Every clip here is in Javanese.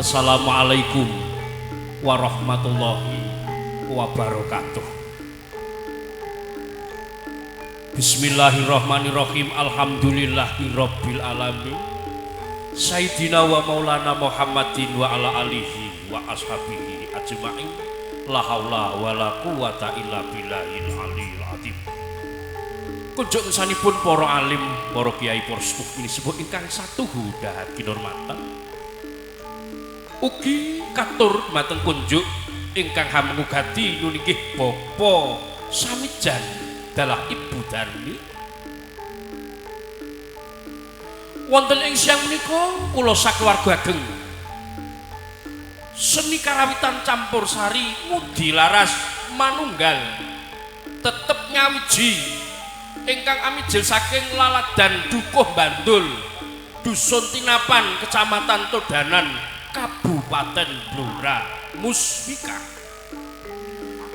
Assalamualaikum warahmatullahi wabarakatuh. Bismillahirrahmanirrahim. Alhamdulillahirabbil alamin. Sayyidina wa maulana Muhammadin wa ala alihi wa ashabihi ajma'in. La haula wala quwata illa billahil aliyil azim. Kunjuk sanipun para alim, para kiai, para sepuh ini sebut ingkang satuhu dahat kinurmatan. Ugi katur mateng kunjuk ingkang hamengugati nunggih Bapa Samijan dalah Ibu Darmi. Wonten ing siang menika kula sakeluarga ageng seni karawitan campur sari ngudi laras manunggal tetep nyawiji ingkang amijil saking Laladan Dukuh Bandul Dusun Tinapan Kecamatan Todanan Kabupaten Blora Musbika.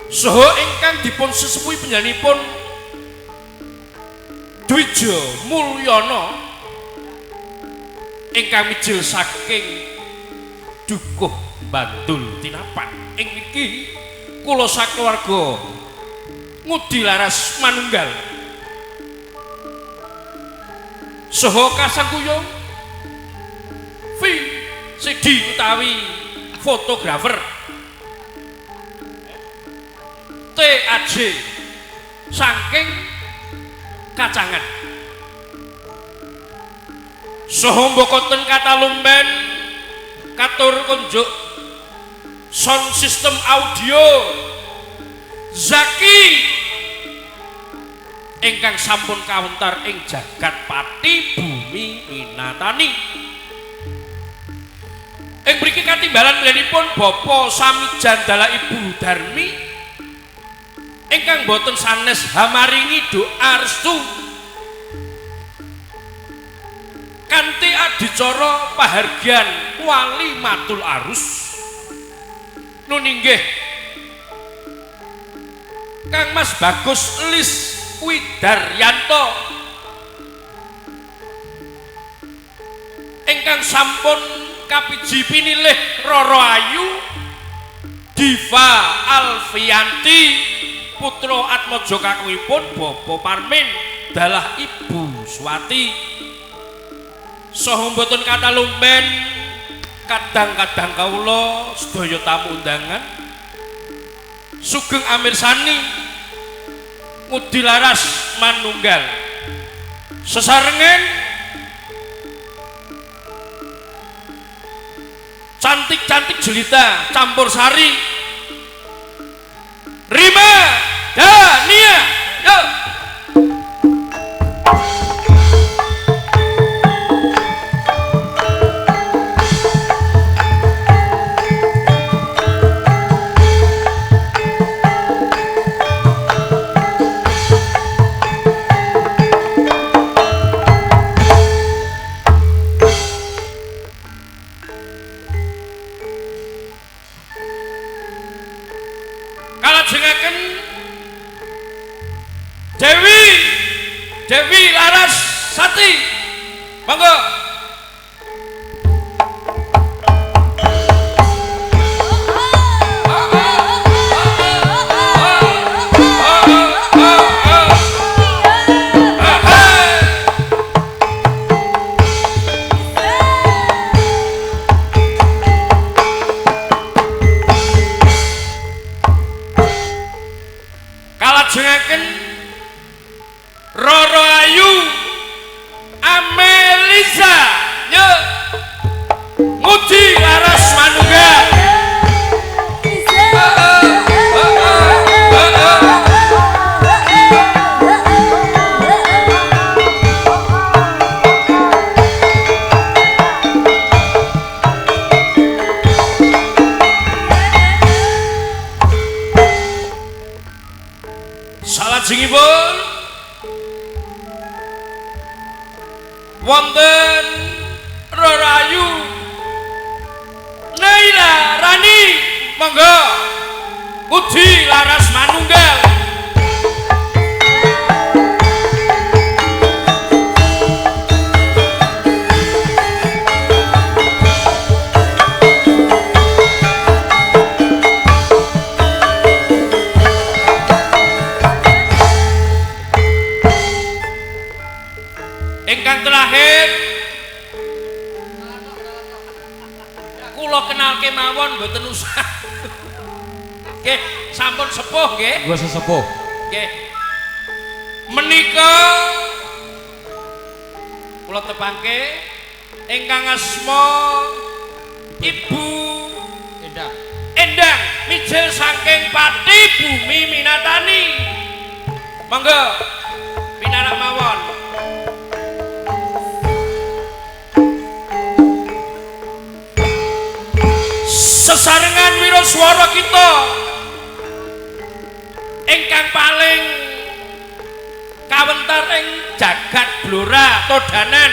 Saha ingkang dipun sesepuhi panjenenganipun Dwija Mulyana ingkang mijil saking Dukuh Bandul Tinapan. Ing niki kula sakeluarga ngudi laras manunggal saha kasangkuyung CD utawi fotografer TAJ saking Kacangan saha mbokoten katalumben katur kunjuk sound system audio Zaki ingkang sampun kawentar ing jagat pati bumi minatani. Ing mriki katimbalan mliyanipun Bapa Samijan dalah Ibu Darmi ingkang boten sanes hamaringi doa restu kanthi adicara pahargyan wali matul arus nuninggih Kang Mas Bagus Lis Widaryanto ingkang sampun kapiji pinilih Roro Ayu Diva Alfianti putra Atmaja kakungipun Bapa Parmin dalah Ibu Swati saha mboten katalumben kadang-kadang kawula sedaya tamu undangan sugeng amirsani ngudi laras manunggal sesarengan cantik-cantik jelita campur sari Rima Dania yuk. Dewi Laras Sati monggo. Kalajengaken Roro Ayu Amelisa yuk ngudi laras manunggal salajengipun wonten Roro Ayu Naila Rani monggo ngudi laras manunggal mawon mboten usah. Nggih, sampun sepuh nggih. Gua sesepuh. Nggih. Menika kula tepangke ingkang asma Ibu Endang mijil saking Pati Bumi Minatani. Monggo pinarak mawon. Sesarengan wiraswara kita ingkang paling kawentar ing jagat blora Todanan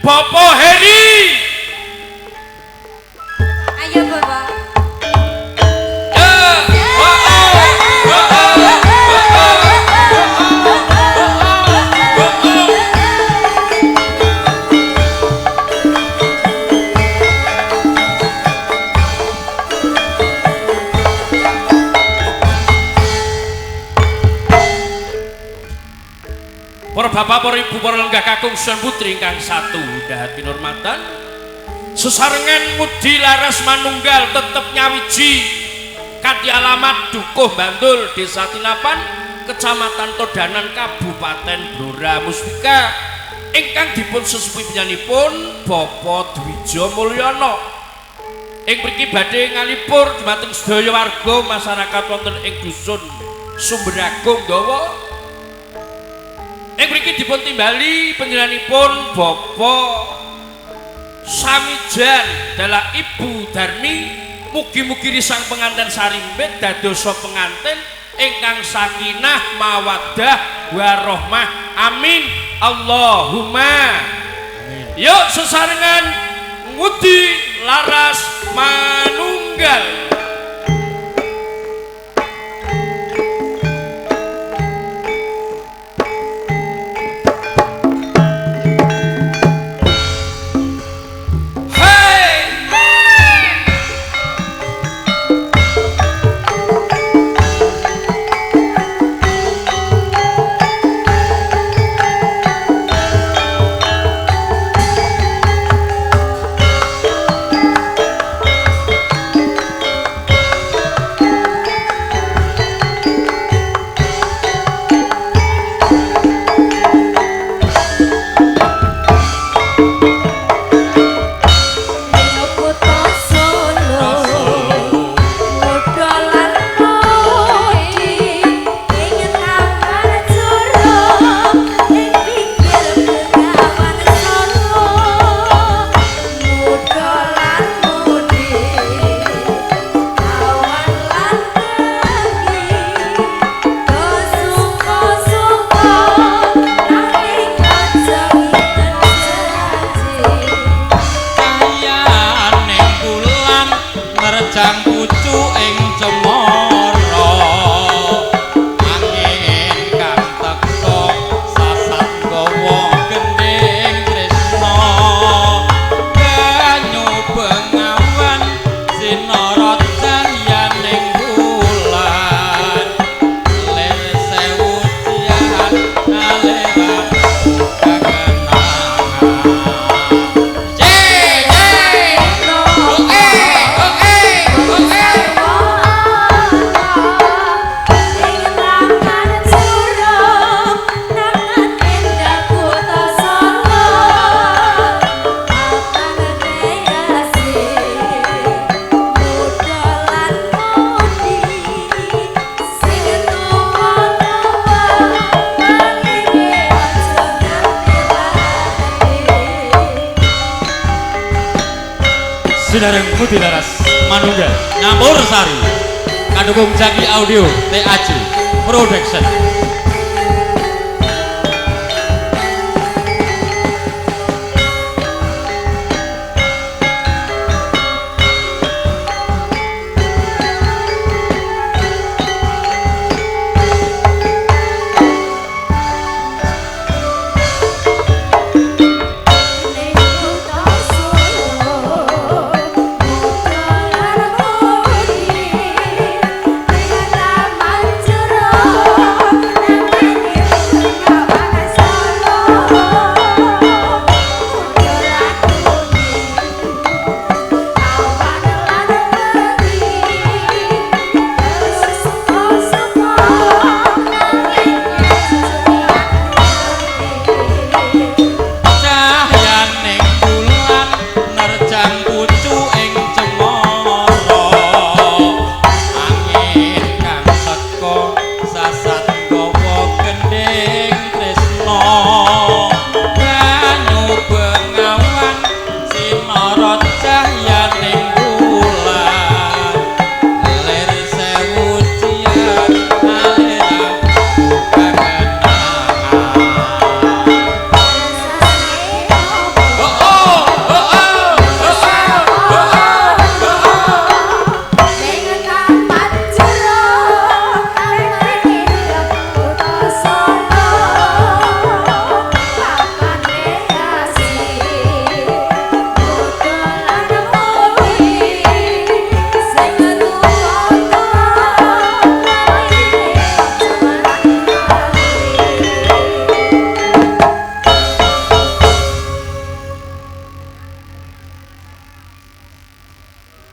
Bapak Heri. Ayo Bapak. Para bapak, para ibu, para lenggah kakung sunan putri ingkang satu dahat pinurmatan sesarengan mudi laras manunggal tetep nyawiji kanthi alamat Dukuh Bantul Desa Tinapan Kecamatan Todanan Kabupaten Blora Mustika ingkang dipun sesepuh penyanipun Bapak Dwija Mulyana ing mriki badhe ngalipur dhumateng sedaya warga masyarakat wonten ing dusun Sumberagung Dawa. Ing mriki dipun timbali panjenenganipun Bapak Samijan dalah Ibu Darmi, mugi-mugi risang penganten sarimbit dadosa penganten ingkang sakinah mawaddah warahmah. Amin Allahumma. Yuk sesarengan ngudi laras manunggal. Sinareng Putih Laras Manunggal Nyampur Sari kadukung Jaki Audio TAJ Production.